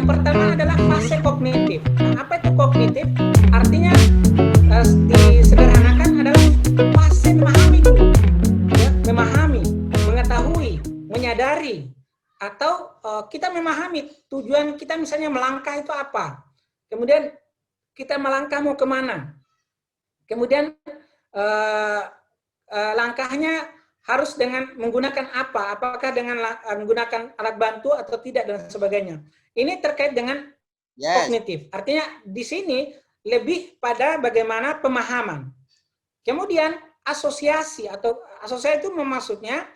Yang pertama adalah fase kognitif. Nah, apa itu kognitif? Artinya disederhanakan adalah fase memahami dulu, ya, memahami, mengetahui, menyadari, atau kita memahami tujuan kita misalnya melangkah itu apa. Kemudian kita melangkah mau kemana. Kemudian langkahnya harus dengan menggunakan apa? Apakah dengan menggunakan alat bantu atau tidak dan sebagainya. Ini terkait dengan kognitif. Artinya di sini lebih pada bagaimana pemahaman. Kemudian asosiasi itu maksudnya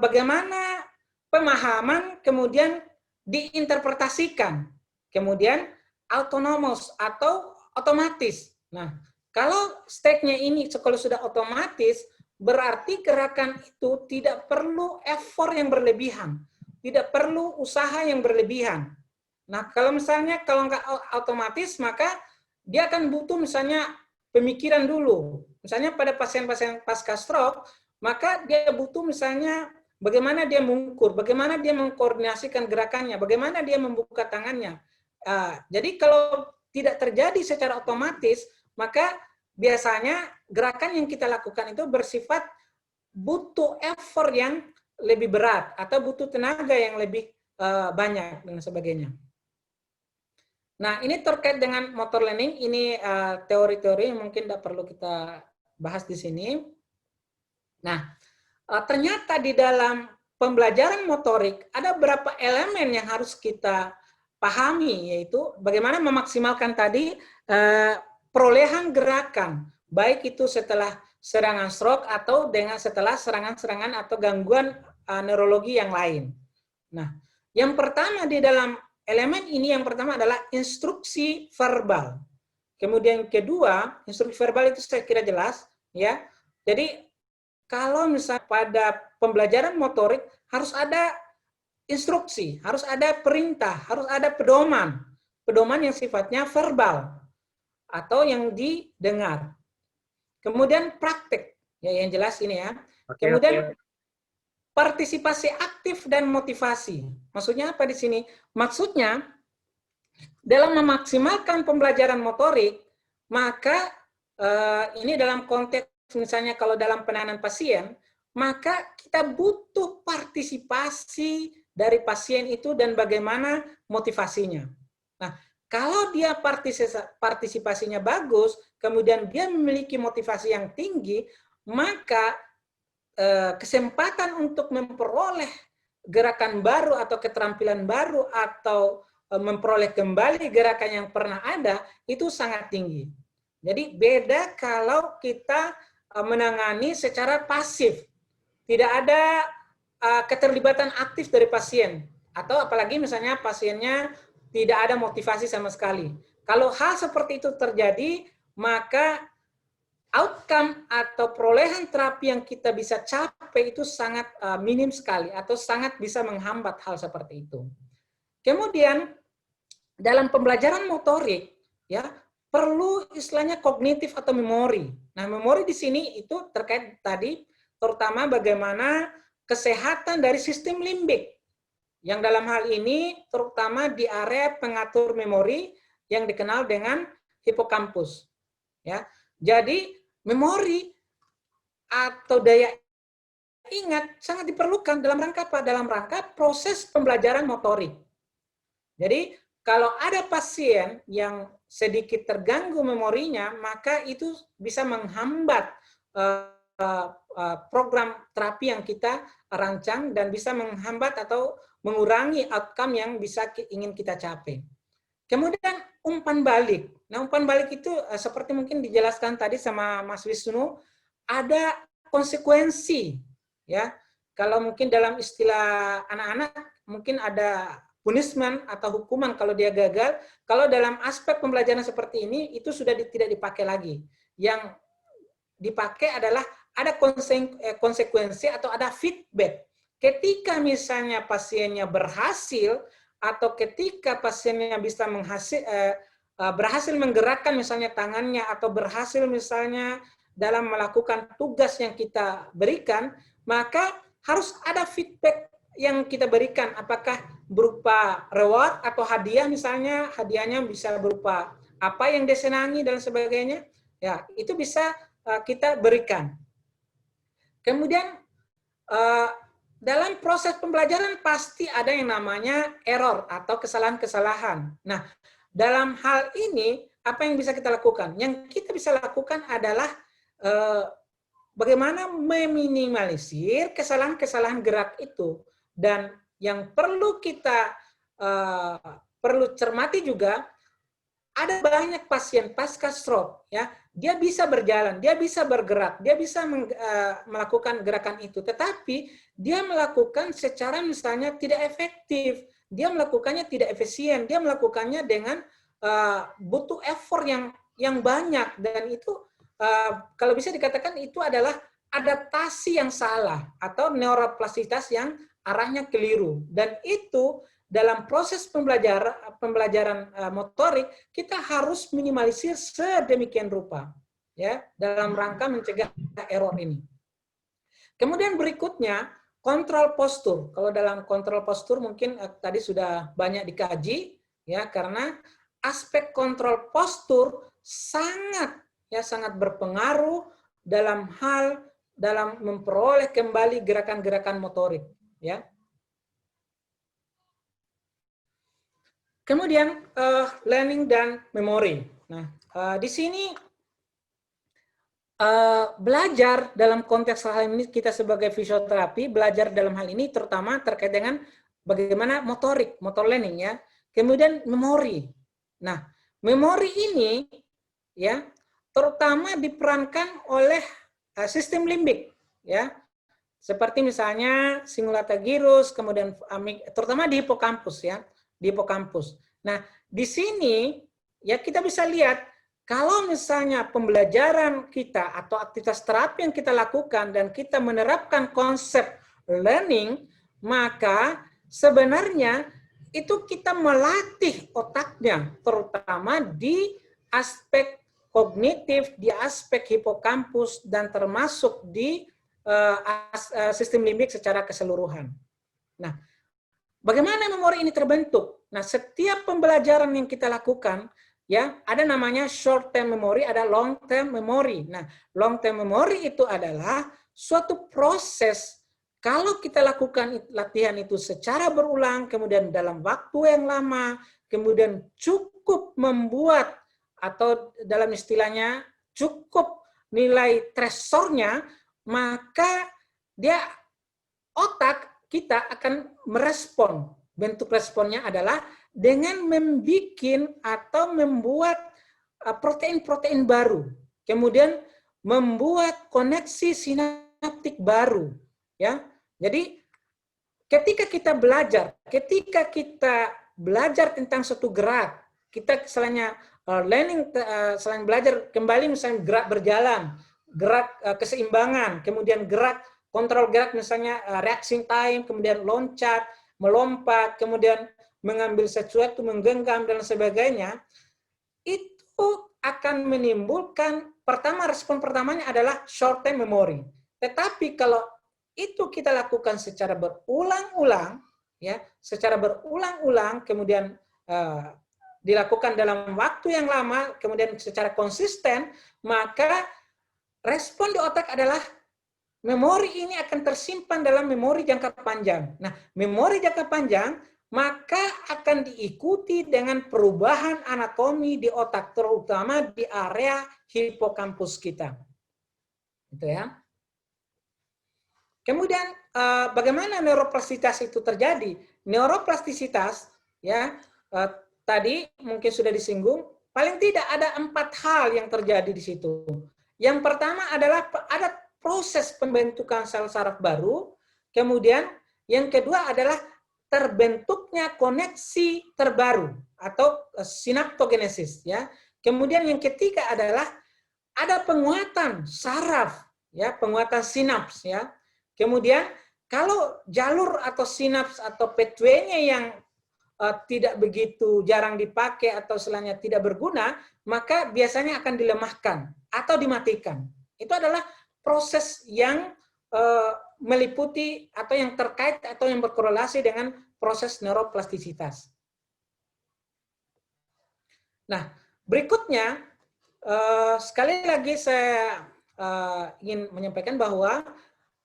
bagaimana pemahaman kemudian diinterpretasikan. Kemudian autonomous atau otomatis. Nah, kalau stage-nya ini kalau sudah otomatis, berarti gerakan itu tidak perlu effort yang berlebihan, tidak perlu usaha yang berlebihan. Nah, kalau nggak otomatis, maka dia akan butuh misalnya pemikiran dulu. Misalnya pada pasien-pasien pasca stroke, maka dia butuh misalnya bagaimana dia mengukur, bagaimana dia mengkoordinasikan gerakannya, bagaimana dia membuka tangannya. Jadi kalau tidak terjadi secara otomatis, maka biasanya gerakan yang kita lakukan itu bersifat butuh effort yang lebih berat atau butuh tenaga yang lebih banyak dan sebagainya. Nah, ini terkait dengan motor learning. Ini teori-teori yang mungkin tidak perlu kita bahas di sini. Nah, ternyata di dalam pembelajaran motorik ada beberapa elemen yang harus kita pahami, yaitu bagaimana memaksimalkan tadi perolehan gerakan, baik itu setelah serangan stroke atau setelah serangan-serangan atau gangguan neurologi yang lain. Nah, yang pertama di dalam elemen ini, yang pertama adalah instruksi verbal. Kemudian kedua, instruksi verbal itu saya kira jelas, ya. Jadi kalau misalnya pada pembelajaran motorik harus ada instruksi, harus ada perintah, harus ada pedoman yang sifatnya verbal atau yang didengar. Kemudian praktek, ya yang jelas ini ya. Kemudian partisipasi aktif dan motivasi. Maksudnya apa di sini? Maksudnya dalam memaksimalkan pembelajaran motorik, maka ini dalam konteks misalnya kalau dalam penanganan pasien, maka kita butuh partisipasi dari pasien itu dan bagaimana motivasinya. Nah, kalau dia partisipasinya bagus, kemudian dia memiliki motivasi yang tinggi, maka kesempatan untuk memperoleh gerakan baru atau keterampilan baru atau memperoleh kembali gerakan yang pernah ada itu sangat tinggi. Jadi beda kalau kita menangani secara pasif. Tidak ada keterlibatan aktif dari pasien. Atau apalagi misalnya pasiennya tidak ada motivasi sama sekali. Kalau hal seperti itu terjadi, maka outcome atau perolehan terapi yang kita bisa capai itu sangat minim sekali atau sangat bisa menghambat hal seperti itu. Kemudian dalam pembelajaran motorik ya perlu istilahnya kognitif atau memori. Nah, memori di sini itu terkait tadi terutama bagaimana kesehatan dari sistem limbik. Yang dalam hal ini terutama di area pengatur memori yang dikenal dengan hipokampus. Ya. Jadi memori atau daya ingat sangat diperlukan dalam rangka apa? Dalam rangka proses pembelajaran motorik. Jadi kalau ada pasien yang sedikit terganggu memorinya, maka itu bisa menghambat program terapi yang kita rancang dan bisa menghambat atau mengurangi outcome yang bisa ingin kita capai. Kemudian umpan balik. Nah, umpan balik itu seperti mungkin dijelaskan tadi sama Mas Wisnu, ada konsekuensi. Ya, kalau mungkin dalam istilah anak-anak mungkin ada punishment atau hukuman kalau dia gagal. Kalau dalam aspek pembelajaran seperti ini itu sudah tidak dipakai lagi. Yang dipakai adalah ada konsekuensi atau ada feedback. Ketika misalnya pasiennya berhasil atau ketika pasiennya bisa berhasil menggerakkan misalnya tangannya atau berhasil misalnya dalam melakukan tugas yang kita berikan, maka harus ada feedback yang kita berikan. Apakah berupa reward atau hadiah, misalnya hadiahnya bisa berupa apa yang dia senangi dan sebagainya, ya itu bisa kita berikan. Kemudian dalam proses pembelajaran pasti ada yang namanya error atau kesalahan-kesalahan. Nah, dalam hal ini apa yang bisa kita lakukan? Yang kita bisa lakukan adalah bagaimana meminimalisir kesalahan-kesalahan gerak itu. Dan yang perlu kita perlu cermati juga, ada banyak pasien pasca stroke, ya, dia bisa berjalan, dia bisa bergerak, dia bisa melakukan gerakan itu, tetapi dia melakukan secara misalnya tidak efektif, dia melakukannya tidak efisien, dia melakukannya dengan butuh effort yang banyak, dan itu kalau bisa dikatakan itu adalah adaptasi yang salah atau neuroplastisitas yang arahnya keliru, dan itu dalam proses pembelajaran motorik kita harus minimalisir sedemikian rupa, ya, dalam rangka mencegah error ini. Kemudian berikutnya kontrol postur. Kalau dalam kontrol postur mungkin tadi sudah banyak dikaji, ya, karena aspek kontrol postur sangat berpengaruh dalam memperoleh kembali gerakan-gerakan motorik, ya. Kemudian learning dan memori. Nah, di sini belajar dalam konteks hal ini, kita sebagai fisioterapi belajar dalam hal ini terutama terkait dengan bagaimana motor learning, ya. Kemudian memori. Nah, memori ini, ya, terutama diperankan oleh sistem limbik, ya. Seperti misalnya cingulata gyrus, kemudian terutama di hipokampus, ya. Di hipokampus. Nah, di sini ya kita bisa lihat kalau misalnya pembelajaran kita atau aktivitas terapi yang kita lakukan dan kita menerapkan konsep learning, maka sebenarnya itu kita melatih otaknya, terutama di aspek kognitif, di aspek hipokampus, dan termasuk di sistem limbik secara keseluruhan. Nah, bagaimana memori ini terbentuk? Nah, setiap pembelajaran yang kita lakukan, ya, ada namanya short term memory, ada long term memory. Nah, long term memory itu adalah suatu proses kalau kita lakukan latihan itu secara berulang, kemudian dalam waktu yang lama, kemudian cukup membuat atau dalam istilahnya cukup nilai tresornya, maka dia otak kita akan merespon. Bentuk responnya adalah dengan membuat atau membuat protein-protein baru, kemudian membuat koneksi sinaptik baru, ya. Jadi ketika kita belajar tentang suatu gerak, kita selain selain belajar kembali misalnya gerak berjalan, gerak keseimbangan, kemudian gerak kontrol gerak misalnya reaction time, kemudian loncat, melompat, kemudian mengambil sesuatu, menggenggam, dan sebagainya, itu akan menimbulkan, respon pertamanya adalah short term memory. Tetapi kalau itu kita lakukan secara berulang-ulang, ya, kemudian dilakukan dalam waktu yang lama, kemudian secara konsisten, maka respon di otak adalah memori ini akan tersimpan dalam memori jangka panjang. Nah, memori jangka panjang maka akan diikuti dengan perubahan anatomi di otak, terutama di area hipokampus kita. Itu ya. Kemudian bagaimana neuroplastisitas itu terjadi? Neuroplastisitas, ya, tadi mungkin sudah disinggung, paling tidak ada 4 hal yang terjadi di situ. Yang pertama adalah ada proses pembentukan sel saraf baru, kemudian yang kedua adalah terbentuknya koneksi terbaru atau sinaptogenesis, ya. Kemudian yang ketiga adalah ada penguatan saraf, ya, penguatan sinaps, ya. Kemudian kalau jalur atau sinaps atau pathway-nya yang tidak begitu jarang dipakai atau istilahnya tidak berguna, maka biasanya akan dilemahkan atau dimatikan. Itu adalah proses yang meliputi atau yang terkait atau yang berkorelasi dengan proses neuroplastisitas. Nah, berikutnya sekali lagi saya ingin menyampaikan bahwa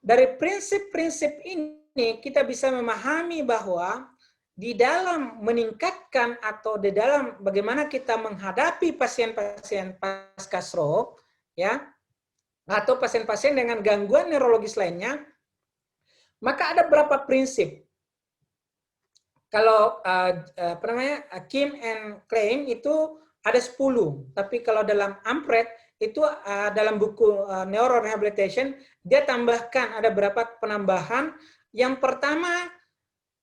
dari prinsip-prinsip ini kita bisa memahami bahwa di dalam meningkatkan atau di dalam bagaimana kita menghadapi pasien-pasien pasca stroke, ya, atau pasien-pasien dengan gangguan neurologis lainnya, maka ada beberapa prinsip. Kalau apa namanya, Kim and Claim itu ada 10, tapi kalau dalam Ampred itu dalam buku Neurorehabilitation dia tambahkan ada beberapa penambahan. Yang pertama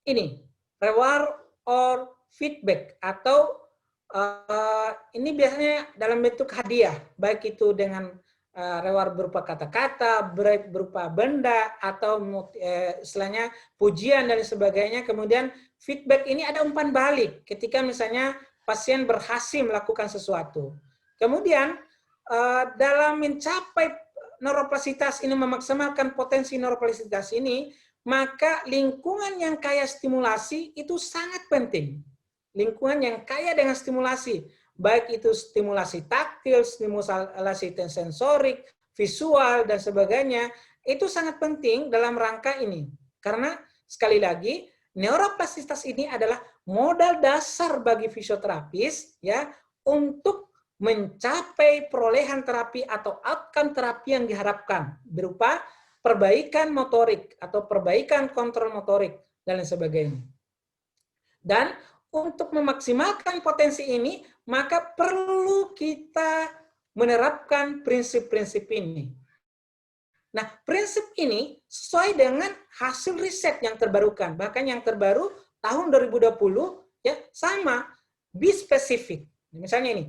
ini reward or feedback, atau ini biasanya dalam bentuk hadiah, baik itu dengan reward berupa kata-kata, berupa benda, atau istilahnya pujian dan sebagainya. Kemudian feedback ini ada umpan balik ketika misalnya pasien berhasil melakukan sesuatu. Kemudian dalam mencapai neuroplastisitas ini, memaksimalkan potensi neuroplastisitas ini, maka lingkungan yang kaya stimulasi itu sangat penting. Lingkungan yang kaya dengan stimulasi, baik itu stimulasi taktil, stimulasi sensorik, visual, dan sebagainya, itu sangat penting dalam rangka ini. Karena sekali lagi, neuroplastisitas ini adalah modal dasar bagi fisioterapis ya untuk mencapai perolehan terapi atau outcome terapi yang diharapkan berupa perbaikan motorik atau perbaikan kontrol motorik dan lain sebagainya. Dan untuk memaksimalkan potensi ini, maka perlu kita menerapkan prinsip-prinsip ini. Nah, prinsip ini sesuai dengan hasil riset yang terbarukan. Bahkan yang terbaru tahun 2020 ya sama, be specific. Misalnya ini,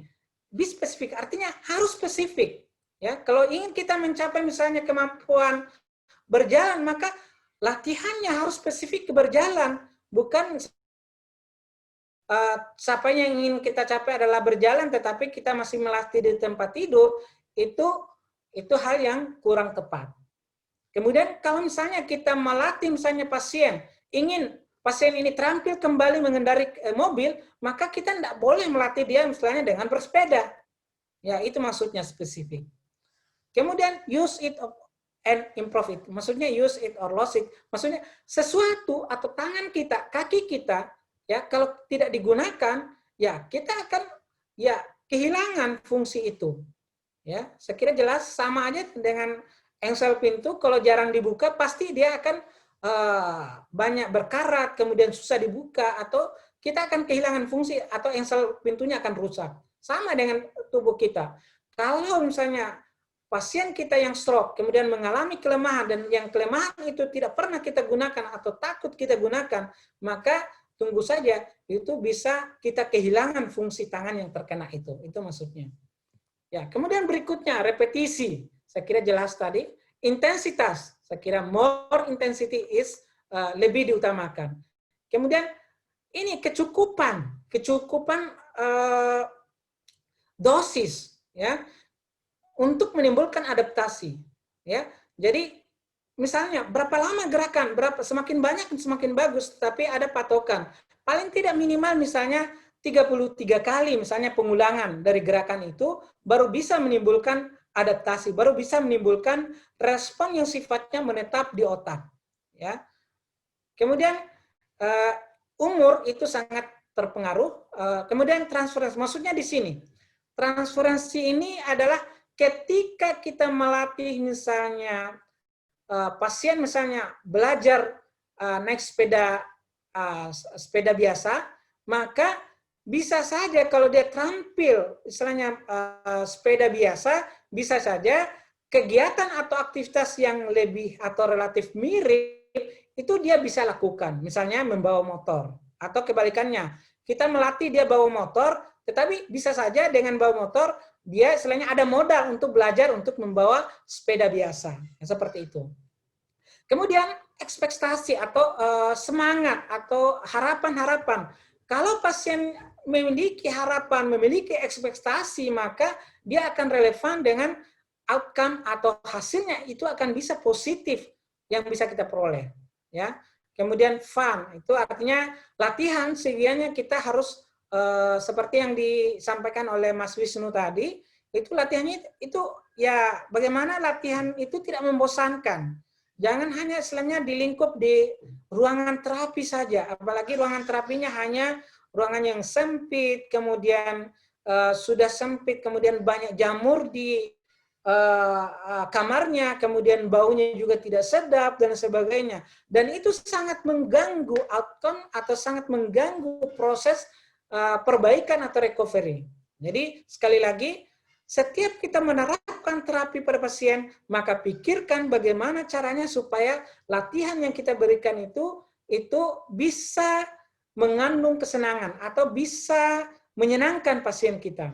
be specific artinya harus spesifik. Ya, kalau ingin kita mencapai misalnya kemampuan berjalan, maka latihannya harus spesifik ke berjalan, bukan siapa yang ingin kita capai adalah berjalan, tetapi kita masih melatih di tempat tidur, itu hal yang kurang tepat. Kemudian kalau misalnya kita melatih misalnya pasien, ingin pasien ini terampil kembali mengendarai mobil, maka kita tidak boleh melatih dia misalnya dengan bersepeda. Ya, itu maksudnya spesifik. Kemudian use it and improve it. Maksudnya use it or lose it. Maksudnya sesuatu atau tangan kita, kaki kita, ya kalau tidak digunakan, ya kita akan ya kehilangan fungsi itu. Ya, saya kira jelas, sama aja dengan engsel pintu, kalau jarang dibuka pasti dia akan banyak berkarat, kemudian susah dibuka, atau kita akan kehilangan fungsi, atau engsel pintunya akan rusak. Sama dengan tubuh kita. Kalau misalnya pasien kita yang stroke kemudian mengalami kelemahan, dan yang kelemahan itu tidak pernah kita gunakan atau takut kita gunakan, maka tunggu saja, itu bisa kita kehilangan fungsi tangan yang terkena itu. Itu maksudnya. Ya, kemudian berikutnya repetisi. Saya kira jelas tadi. Intensitas. Saya kira more intensity is lebih diutamakan. Kemudian ini kecukupan dosis ya untuk menimbulkan adaptasi. Ya, jadi misalnya berapa lama gerakan, semakin banyak semakin bagus, tapi ada patokan. Paling tidak minimal misalnya 33 kali misalnya pengulangan dari gerakan itu baru bisa menimbulkan adaptasi, baru bisa menimbulkan respon yang sifatnya menetap di otak. Ya. Kemudian umur itu sangat terpengaruh. Kemudian transferensi, maksudnya di sini transferensi ini adalah ketika kita melatih misalnya pasien misalnya belajar naik sepeda biasa, maka bisa saja kalau dia terampil istilahnya sepeda biasa, bisa saja kegiatan atau aktivitas yang lebih atau relatif mirip itu dia bisa lakukan, misalnya membawa motor, atau kebalikannya, kita melatih dia bawa motor, tetapi bisa saja dengan bawa motor dia istilahnya ada modal untuk belajar untuk membawa sepeda biasa, seperti itu. Kemudian ekspektasi atau semangat atau harapan-harapan. Kalau pasien memiliki harapan, memiliki ekspektasi, maka dia akan relevan dengan outcome atau hasilnya itu akan bisa positif yang bisa kita peroleh, ya. Kemudian fun itu artinya latihan, sehingga kita harus seperti yang disampaikan oleh Mas Wisnu tadi, itu latihannya itu ya bagaimana latihan itu tidak membosankan. Jangan hanya istilahnya dilingkup di ruangan terapi saja, apalagi ruangan terapinya hanya ruangan yang sempit, kemudian sudah sempit, kemudian banyak jamur di kamarnya, kemudian baunya juga tidak sedap dan sebagainya. Dan itu sangat mengganggu outcome atau sangat mengganggu proses perbaikan atau recovery. Jadi sekali lagi, setiap kita menerapkan terapi pada pasien, maka pikirkan bagaimana caranya supaya latihan yang kita berikan itu bisa mengandung kesenangan atau bisa menyenangkan pasien kita.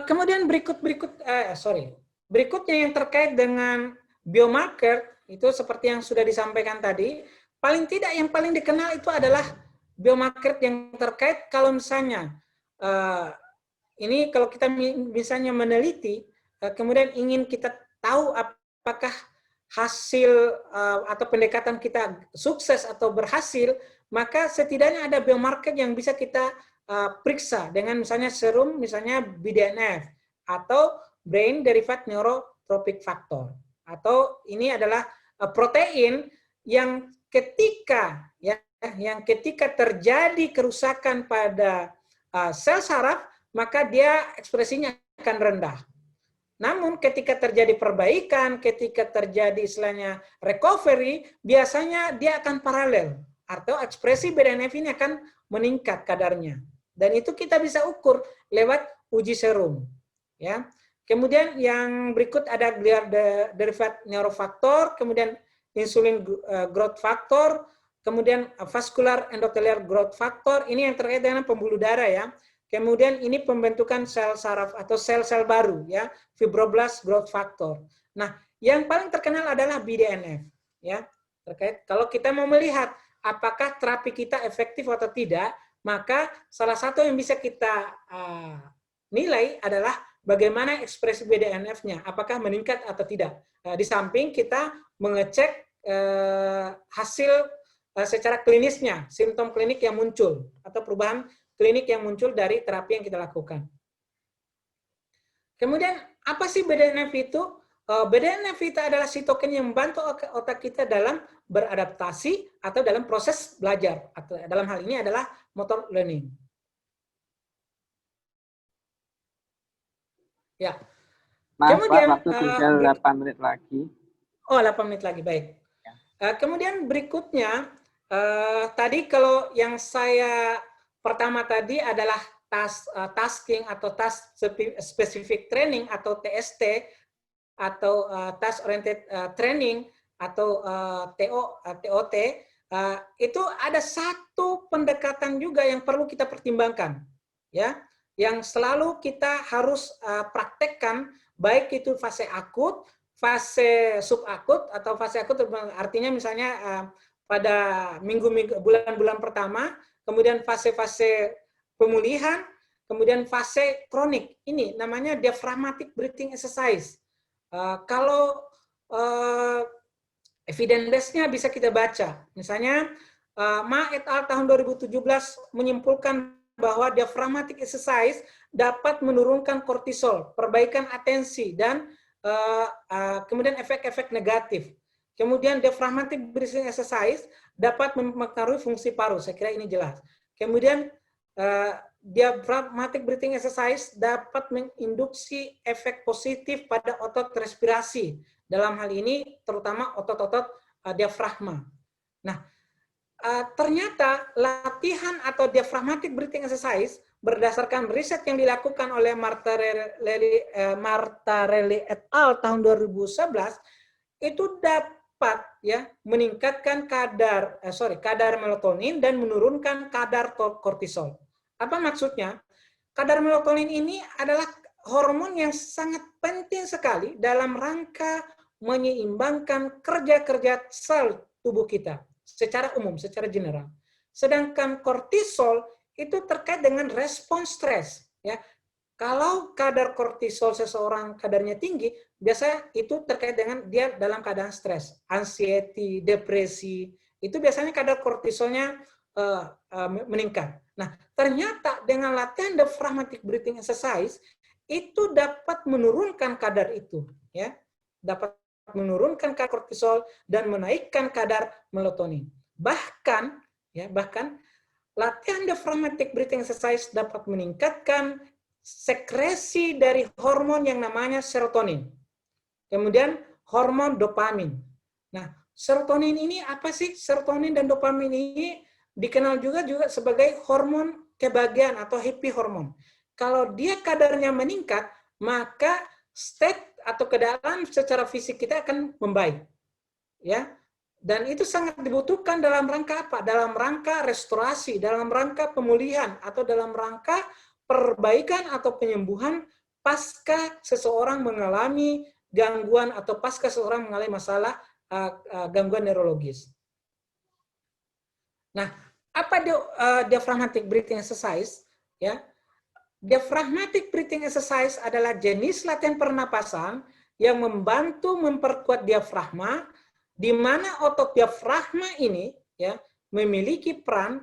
Kemudian berikutnya yang terkait dengan biomarker, itu seperti yang sudah disampaikan tadi, paling tidak yang paling dikenal itu adalah biomarker yang terkait kalau misalnya, ini kalau kita misalnya meneliti, kemudian ingin kita tahu apakah hasil atau pendekatan kita sukses atau berhasil, maka setidaknya ada biomarker yang bisa kita periksa dengan misalnya serum, misalnya BDNF atau Brain Derived Neurotrophic Factor, atau ini adalah protein yang ketika terjadi kerusakan pada sel saraf, maka dia ekspresinya akan rendah. Namun ketika terjadi perbaikan, ketika terjadi istilahnya recovery, biasanya dia akan paralel atau ekspresi BDNF ini akan meningkat kadarnya. Dan itu kita bisa ukur lewat uji serum, ya. Kemudian yang berikut ada glial derived neurofactor, kemudian insulin growth factor, kemudian vascular endothelial growth factor, ini yang terkait dengan pembuluh darah, ya. Kemudian ini pembentukan sel saraf atau sel-sel baru, ya, fibroblast growth factor. Nah, yang paling terkenal adalah BDNF, ya. Terkait kalau kita mau melihat apakah terapi kita efektif atau tidak, maka salah satu yang bisa kita nilai adalah bagaimana ekspresi BDNF-nya, apakah meningkat atau tidak. Di samping kita mengecek hasil secara klinisnya, simptom klinik yang muncul, atau perubahan klinik yang muncul dari terapi yang kita lakukan. Kemudian, apa sih BDNF itu? BDNF itu adalah sitokin yang membantu otak kita dalam beradaptasi atau dalam proses belajar. Atau dalam hal ini adalah motor learning. Ya. Maaf, kemudian, Pak, waktu tinggal 8 menit lagi. Oh, 8 menit lagi, baik. Kemudian berikutnya, tadi kalau yang saya pertama tadi adalah tasking atau task specific training atau TST atau task oriented training atau TOT, itu ada satu pendekatan juga yang perlu kita pertimbangkan, ya, yang selalu kita harus praktekkan, baik itu fase akut, fase subakut, atau fase akut artinya misalnya pada bulan-bulan pertama, kemudian fase-fase pemulihan, kemudian fase kronik. Ini namanya diaphragmatic breathing exercise. Kalau evidence base-nya bisa kita baca. Misalnya, Ma et al. Tahun 2017 menyimpulkan bahwa diaphragmatic exercise dapat menurunkan kortisol, perbaikan atensi, dan kemudian efek-efek negatif. Kemudian diaphragmatic breathing exercise dapat mempengaruhi fungsi paru. Saya kira ini jelas. Kemudian diaphragmatic breathing exercise dapat menginduksi efek positif pada otot respirasi. Dalam hal ini terutama otot-otot diafragma. Nah, ternyata latihan atau diaphragmatic breathing exercise berdasarkan riset yang dilakukan oleh Martarelli et al. Tahun 2011 itu dapat, ya, meningkatkan kadar melatonin dan menurunkan kadar kortisol. Apa maksudnya? Kadar melatonin ini adalah hormon yang sangat penting sekali dalam rangka menyeimbangkan kerja-kerja sel tubuh kita secara umum, secara general. Sedangkan kortisol itu terkait dengan respons stres, ya. Kalau kadar kortisol seseorang kadarnya tinggi, biasanya itu terkait dengan dia dalam keadaan stres, anxiety, depresi. Itu biasanya kadar kortisolnya meningkat. Nah, ternyata dengan latihan diaphragmatic breathing exercise itu dapat menurunkan kadar itu, ya, dapat menurunkan kadar kortisol dan menaikkan kadar melatonin. Bahkan latihan diaphragmatic breathing exercise dapat meningkatkan sekresi dari hormon yang namanya serotonin. Kemudian hormon dopamin. Nah, serotonin ini apa sih? Serotonin dan dopamin ini dikenal juga sebagai hormon kebahagiaan atau happy hormone. Kalau dia kadarnya meningkat, maka state atau keadaan secara fisik kita akan membaik. Ya. Dan itu sangat dibutuhkan dalam rangka apa? Dalam rangka restorasi, dalam rangka pemulihan, atau dalam rangka perbaikan atau penyembuhan pasca seseorang mengalami gangguan atau pasca seseorang mengalami masalah gangguan neurologis. Nah, apa diaphragmatic breathing exercise? Ya, diaphragmatic breathing exercise adalah jenis latihan pernapasan yang membantu memperkuat diafragma, di mana otot diafragma ini ya memiliki peran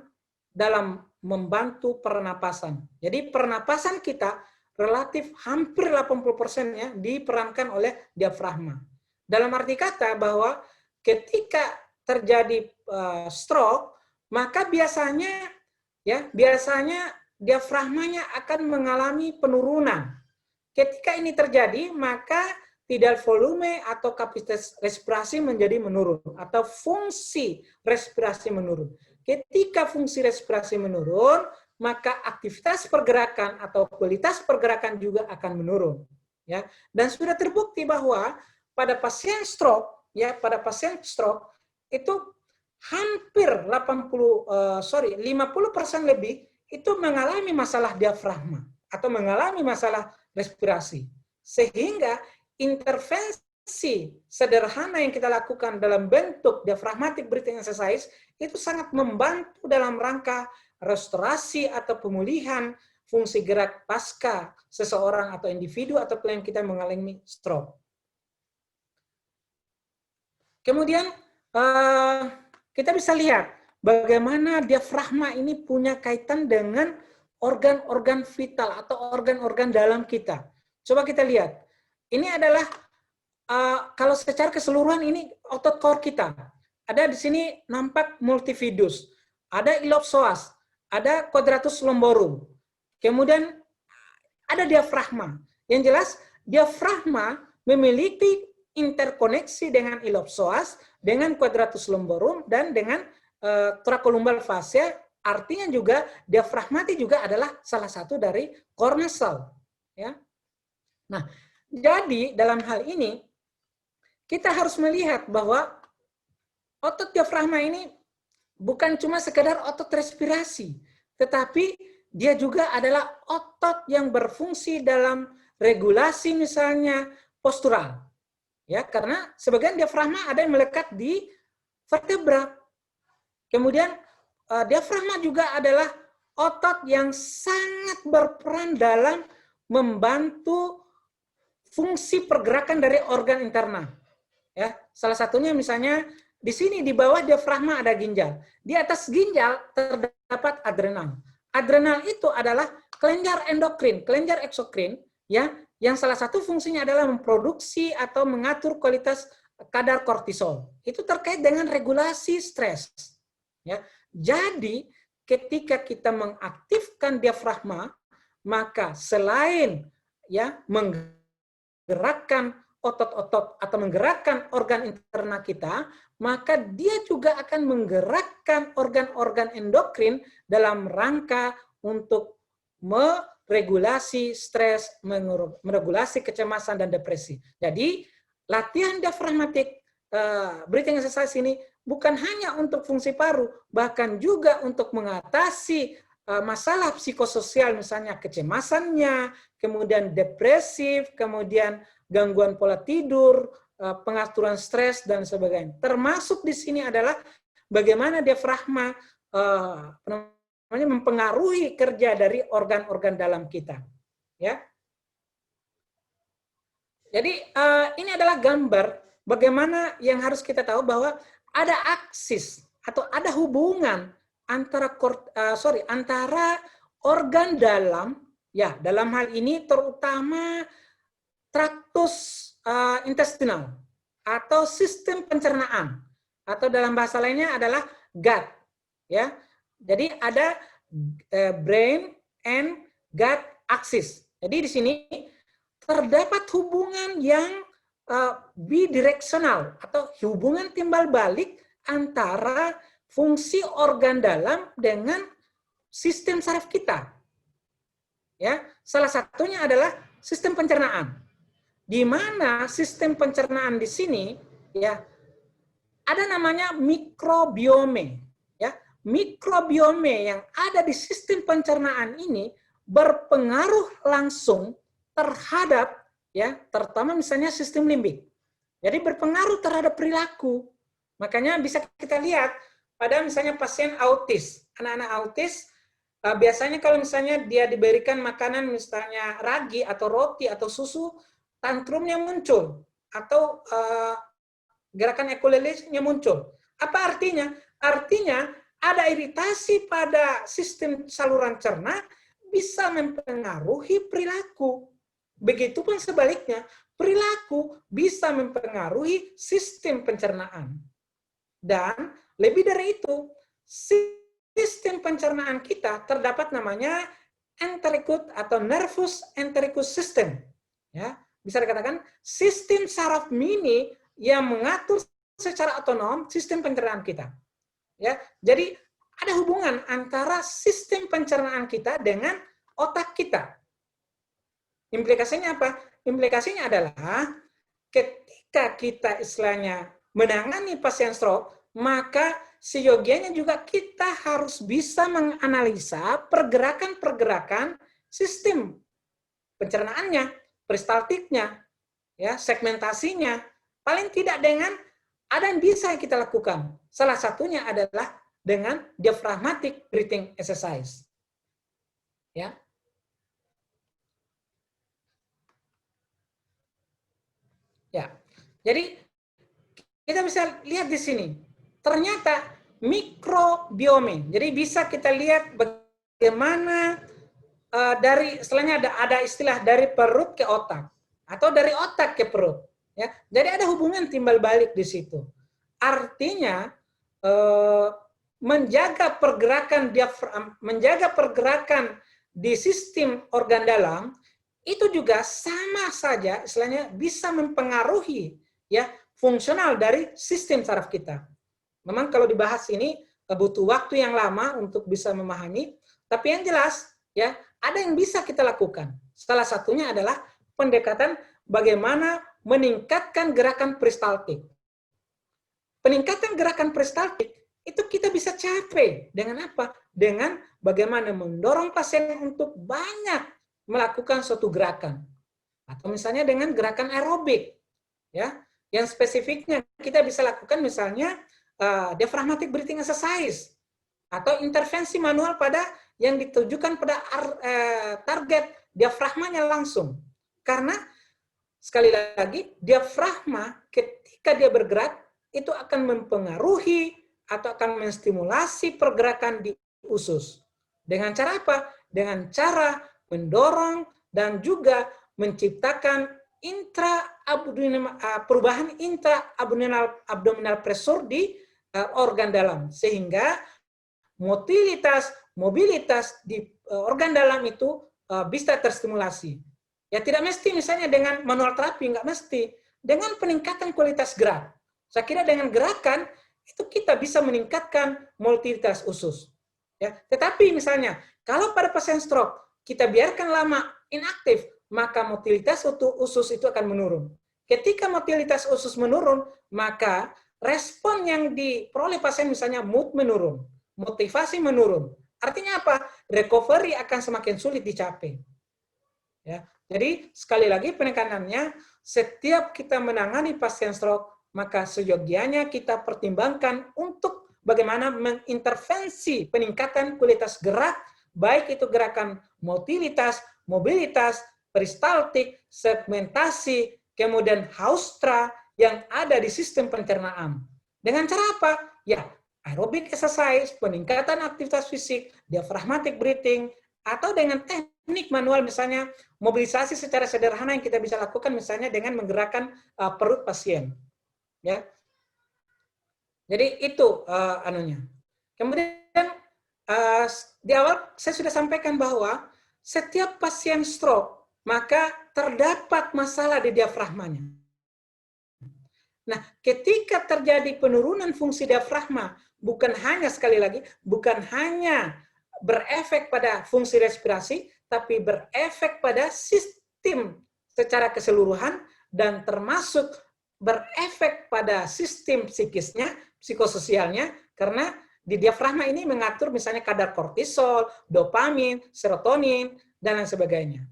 dalam membantu pernapasan. Jadi pernapasan kita relatif hampir 80% ya diperankan oleh diafragma. Dalam arti kata bahwa ketika terjadi stroke, maka biasanya diafragmanya akan mengalami penurunan. Ketika ini terjadi, maka tidal volume atau kapasitas respirasi menjadi menurun atau fungsi respirasi menurun. Ketika fungsi respirasi menurun, maka aktivitas pergerakan atau kualitas pergerakan juga akan menurun. Ya, dan sudah terbukti bahwa pada pasien stroke, itu hampir 50% lebih itu mengalami masalah diafragma atau mengalami masalah respirasi. Sehingga intervensi sederhana yang kita lakukan dalam bentuk diaphragmatic breathing exercise itu sangat membantu dalam rangka restorasi atau pemulihan fungsi gerak pasca seseorang atau individu atau klien kita mengalami stroke. Kemudian kita bisa lihat bagaimana diafragma ini punya kaitan dengan organ-organ vital atau organ-organ dalam kita. Coba kita lihat. Ini adalah kalau secara keseluruhan ini otot core kita. Ada di sini nampak multifidus, ada iliopsoas, ada quadratus lumborum. Kemudian ada diafragma. Yang jelas diafragma memiliki interkoneksi dengan iliopsoas, dengan quadratus lumborum dan dengan thoracolumbar fascia. Artinya juga diafragmatik juga adalah salah satu dari core nasal. Ya. Nah, jadi dalam hal ini kita harus melihat bahwa otot diafragma ini bukan cuma sekedar otot respirasi, tetapi dia juga adalah otot yang berfungsi dalam regulasi misalnya postural. Ya, karena sebagian diafragma ada yang melekat di vertebra. Kemudian diafragma juga adalah otot yang sangat berperan dalam membantu fungsi pergerakan dari organ interna. Ya, salah satunya misalnya di sini di bawah diafragma ada ginjal. Di atas ginjal terdapat adrenal. Adrenal itu adalah kelenjar endokrin, kelenjar eksokrin, ya, yang salah satu fungsinya adalah memproduksi atau mengatur kualitas kadar kortisol. Itu terkait dengan regulasi stres. Ya, jadi ketika kita mengaktifkan diafragma, maka selain ya menggerakkan otot-otot atau menggerakkan organ interna kita, maka dia juga akan menggerakkan organ-organ endokrin dalam rangka untuk meregulasi stres, meregulasi kecemasan dan depresi. Jadi, latihan diaphragmatic breathing exercise ini bukan hanya untuk fungsi paru, bahkan juga untuk mengatasi masalah psikososial, misalnya kecemasannya, kemudian depresif, kemudian gangguan pola tidur, pengaturan stres, dan sebagainya. Termasuk di sini adalah bagaimana diafragma mempengaruhi kerja dari organ-organ dalam kita. Ya. Jadi ini adalah gambar bagaimana yang harus kita tahu bahwa ada aksis atau ada hubungan antara antara organ dalam, ya dalam hal ini terutama traktus intestinal atau sistem pencernaan, atau dalam bahasa lainnya adalah gut, ya. Jadi ada brain and gut axis. Jadi di sini terdapat hubungan yang bidireksional atau hubungan timbal balik antara fungsi organ dalam dengan sistem saraf kita. Ya, salah satunya adalah sistem pencernaan. Di mana sistem pencernaan di sini ya ada namanya mikrobiome. Ya, mikrobiome yang ada di sistem pencernaan ini berpengaruh langsung terhadap ya terutama misalnya sistem limbik. Jadi berpengaruh terhadap perilaku. Makanya bisa kita lihat pada misalnya pasien autis, anak-anak autis biasanya kalau misalnya dia diberikan makanan misalnya ragi atau roti atau susu, tantrumnya muncul atau gerakan ekulilisnya muncul. Apa artinya? Artinya ada iritasi pada sistem saluran cerna bisa mempengaruhi perilaku. Begitupun sebaliknya, perilaku bisa mempengaruhi sistem pencernaan. Dan lebih dari itu, sistem pencernaan kita terdapat namanya entericus atau nervus entericus system. Ya, bisa dikatakan sistem saraf mini yang mengatur secara otonom sistem pencernaan kita. Ya, jadi ada hubungan antara sistem pencernaan kita dengan otak kita. Implikasinya apa? Implikasinya adalah ketika kita istilahnya menangani pasien stroke, maka seyogianya juga kita harus bisa menganalisa pergerakan-pergerakan sistem pencernaannya, peristaltiknya, ya, segmentasinya. Paling tidak dengan ada yang bisa kita lakukan. Salah satunya adalah dengan diaphragmatic breathing exercise. Ya. Ya. Jadi kita bisa lihat di sini. Ternyata mikrobiome. Jadi bisa kita lihat bagaimana dari istilahnya ada istilah dari perut ke otak atau dari otak ke perut. Ya, jadi ada hubungan timbal balik di situ. Artinya menjaga pergerakan di sistem organ dalam itu juga sama saja istilahnya bisa mempengaruhi ya fungsional dari sistem saraf kita. Memang kalau dibahas ini butuh waktu yang lama untuk bisa memahami, tapi yang jelas ya ada yang bisa kita lakukan. Salah satunya adalah pendekatan bagaimana meningkatkan gerakan peristaltik. Peningkatan gerakan peristaltik itu kita bisa capai dengan apa? Dengan bagaimana mendorong pasien untuk banyak melakukan suatu gerakan. Atau misalnya dengan gerakan aerobik. Ya, yang spesifiknya kita bisa lakukan misalnya diaphragmatic breathing exercise atau intervensi manual pada yang ditujukan pada target diafragmanya langsung. Karena sekali lagi diafragma ketika dia bergerak itu akan mempengaruhi atau akan menstimulasi pergerakan di usus. Dengan cara apa? Dengan cara mendorong dan juga menciptakan perubahan intra-abdominal pressure di organ dalam. Sehingga mobilitas di organ dalam itu bisa terstimulasi. Ya tidak mesti misalnya dengan manual terapi, nggak mesti. Dengan peningkatan kualitas gerak. Saya kira dengan gerakan itu kita bisa meningkatkan mobilitas usus. Ya, tetapi misalnya kalau pada pasien stroke kita biarkan lama inaktif, maka mobilitas usus itu akan menurun. Ketika mobilitas usus menurun, maka respon yang diperoleh pasien misalnya mood menurun, motivasi menurun. Artinya apa? Recovery akan semakin sulit dicapai. Ya, jadi sekali lagi penekanannya, setiap kita menangani pasien stroke, maka seyogianya kita pertimbangkan untuk bagaimana mengintervensi peningkatan kualitas gerak, baik itu gerakan mobilitas mobilitas, peristaltik, segmentasi, kemudian Haustra yang ada di sistem pencernaan. Dengan cara apa? Ya, aerobic exercise, peningkatan aktivitas fisik, diaphragmatic breathing, atau dengan teknik manual misalnya mobilisasi secara sederhana yang kita bisa lakukan misalnya dengan menggerakkan perut pasien. Ya. Jadi itu anunya. Kemudian di awal saya sudah sampaikan bahwa setiap pasien stroke maka terdapat masalah di diafragmanya. Nah, ketika terjadi penurunan fungsi diafragma, bukan hanya sekali lagi, bukan hanya berefek pada fungsi respirasi, tapi berefek pada sistem secara keseluruhan dan termasuk berefek pada sistem psikisnya, psikososialnya, karena di diafragma ini mengatur misalnya kadar kortisol, dopamin, serotonin, dan lain sebagainya.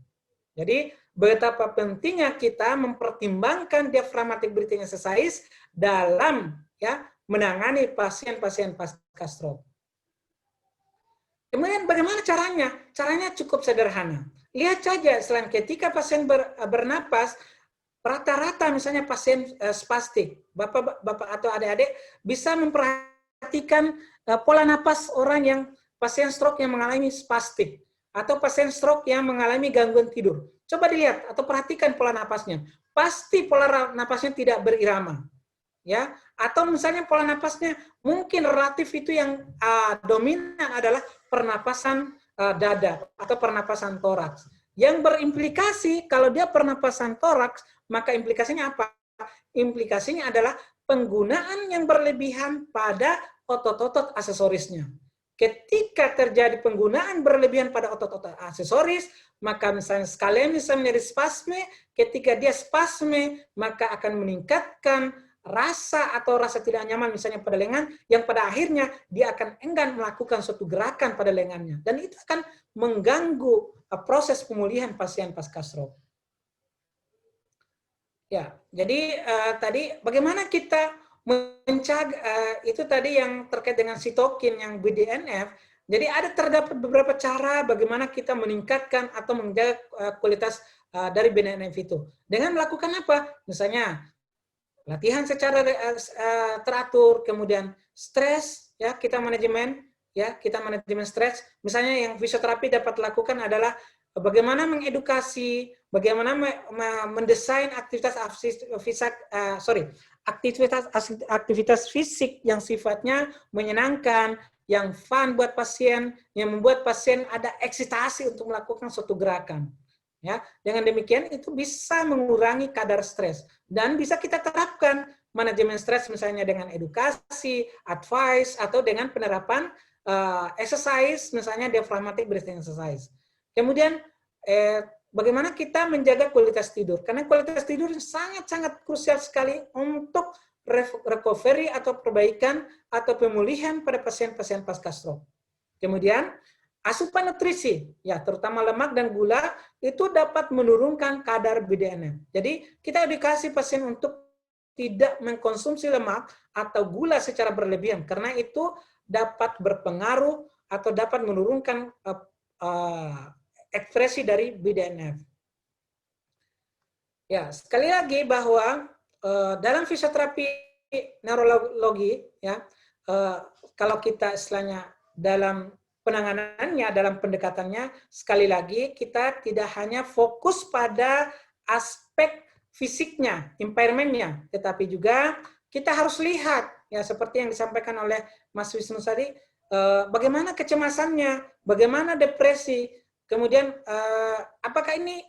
Jadi, betapa pentingnya kita mempertimbangkan diaphragmatic breathing exercise dalam ya menangani pasien-pasien pasca stroke. Kemudian bagaimana caranya? Caranya cukup sederhana. Lihat saja selain ketika pasien bernapas, rata-rata misalnya pasien spastik, bapak atau adik-adik bisa memperhatikan pola napas orang yang pasien stroke yang mengalami spastik atau pasien stroke yang mengalami gangguan tidur. Coba dilihat atau perhatikan pola napasnya. Pasti pola napasnya tidak berirama. Ya, atau misalnya pola napasnya mungkin relatif itu yang dominan adalah pernapasan dada atau pernapasan toraks. Yang berimplikasi kalau dia pernapasan toraks, maka implikasinya apa? Implikasinya adalah penggunaan yang berlebihan pada otot-otot aksesorisnya. Ketika terjadi penggunaan berlebihan pada otot-otot aksesoris, maka misalnya sekalian misalnya menjadi spasme, ketika dia spasme, maka akan meningkatkan rasa atau rasa tidak nyaman misalnya pada lengan, yang pada akhirnya dia akan enggan melakukan suatu gerakan pada lengannya. Dan itu akan mengganggu proses pemulihan pasien pasca stroke. Ya, jadi tadi bagaimana kita mencegah itu tadi yang terkait dengan sitokin yang BDNF. Jadi terdapat beberapa cara bagaimana kita meningkatkan atau menjaga kualitas dari BDNF itu. Dengan melakukan apa? Misalnya latihan secara teratur, kemudian stres, ya kita manajemen stres. Misalnya yang fisioterapi dapat lakukan adalah bagaimana mengedukasi, bagaimana mendesain aktivitas fisik yang sifatnya menyenangkan, yang fun buat pasien, yang membuat pasien ada eksitasi untuk melakukan suatu gerakan. Ya, dengan demikian itu bisa mengurangi kadar stres dan bisa kita terapkan manajemen stres misalnya dengan edukasi, advice atau dengan penerapan exercise misalnya diaphragmatic breathing exercise. Kemudian bagaimana kita menjaga kualitas tidur? Karena kualitas tidur sangat-sangat krusial sekali untuk recovery atau perbaikan atau pemulihan pada pasien-pasien pasca stroke. Kemudian asupan nutrisi, ya terutama lemak dan gula, itu dapat menurunkan kadar BDNF. Jadi kita edukasi pasien untuk tidak mengkonsumsi lemak atau gula secara berlebihan, karena itu dapat berpengaruh atau dapat menurunkan ekspresi dari BDNF. Ya, sekali lagi bahwa dalam fisioterapi neurologi, ya kalau kita istilahnya dalam penanganannya, dalam pendekatannya, sekali lagi kita tidak hanya fokus pada aspek fisiknya, impairment-nya, tetapi juga kita harus lihat, ya seperti yang disampaikan oleh Mas Wisnu tadi, bagaimana kecemasannya, bagaimana depresi, kemudian apakah ini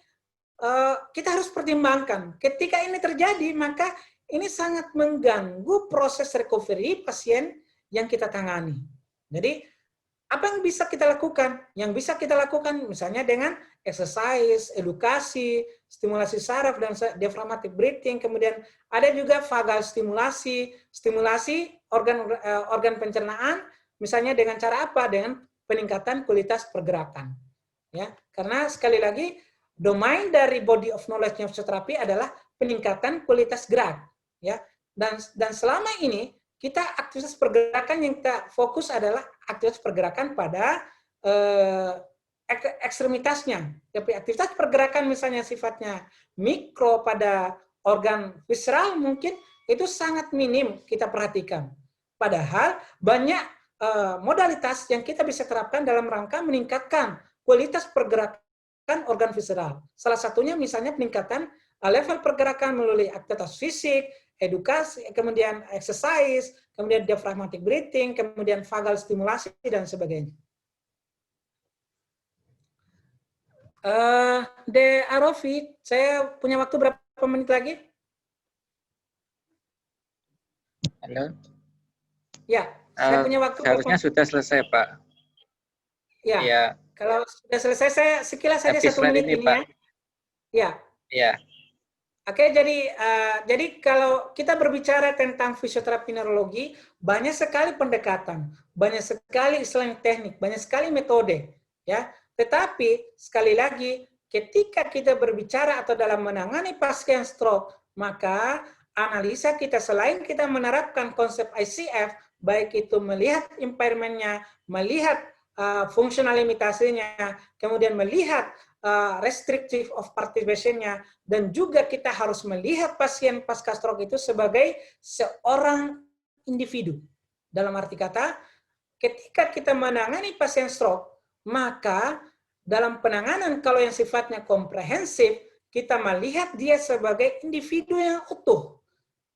kita harus pertimbangkan. Ketika ini terjadi, maka ini sangat mengganggu proses recovery pasien yang kita tangani. Jadi, apa yang bisa kita lakukan? Yang bisa kita lakukan misalnya dengan exercise, edukasi, stimulasi saraf dan diaphragmatic breathing, kemudian ada juga vagal stimulasi, stimulasi organ pencernaan, misalnya dengan cara apa? Dengan peningkatan kualitas pergerakan. Ya, karena sekali lagi domain dari body of knowledge fisioterapi adalah peningkatan kualitas gerak, ya. Dan selama ini kita aktivitas pergerakan yang kita fokus adalah aktivitas pergerakan pada ekstremitasnya. Tapi aktivitas pergerakan misalnya sifatnya mikro pada organ visceral mungkin itu sangat minim kita perhatikan. Padahal banyak modalitas yang kita bisa terapkan dalam rangka meningkatkan kualitas pergerakan organ visceral. Salah satunya misalnya peningkatan level pergerakan melalui aktivitas fisik, edukasi, kemudian exercise, kemudian diaphragmatic breathing, kemudian vagal stimulasi, dan sebagainya. De Arofi, saya punya waktu berapa menit lagi? Halo. Ya, saya punya waktu. Seharusnya sudah selesai, Pak. Ya, ya. Kalau sudah selesai, saya sekilas saja 1 menit ini, Pak. Ya. Ya. Oke, jadi kalau kita berbicara tentang fisioterapi neurologi, banyak sekali pendekatan, banyak sekali selain teknik, banyak sekali metode, ya. Tetapi sekali lagi, ketika kita berbicara atau dalam menangani pasien stroke, maka analisa kita selain kita menerapkan konsep ICF, baik itu melihat impairment-nya, melihat fungsional limitasinya, kemudian melihat restrictive of participation-nya, dan juga kita harus melihat pasien pasca stroke itu sebagai seorang individu. Dalam arti kata, ketika kita menangani pasien stroke, maka dalam penanganan kalau yang sifatnya komprehensif, kita melihat dia sebagai individu yang utuh.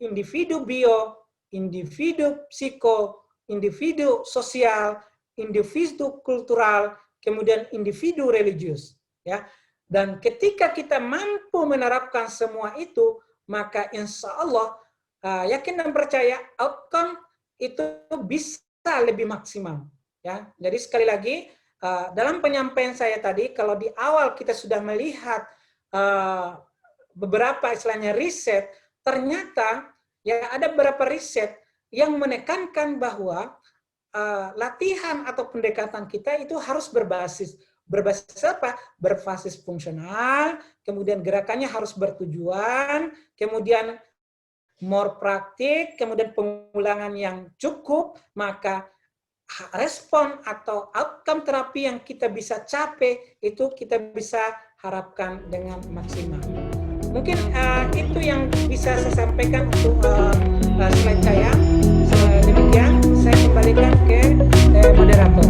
Individu bio, individu psiko, individu sosial, individu kultural, kemudian individu religius. Ya, dan ketika kita mampu menerapkan semua itu, maka insya Allah yakin dan percaya outcome itu bisa lebih maksimal. Ya, jadi sekali lagi dalam penyampaian saya tadi, kalau di awal kita sudah melihat beberapa istilahnya riset, ternyata ya ada beberapa riset yang menekankan bahwa latihan atau pendekatan kita itu harus berbasis apa? Berbasis fungsional, kemudian gerakannya harus bertujuan, kemudian more praktik, kemudian pengulangan yang cukup, maka respon atau outcome terapi yang kita bisa capai itu kita bisa harapkan dengan maksimal. Mungkin itu yang bisa saya sampaikan untuk slide saya. Demikian, saya kembalikan ke moderator.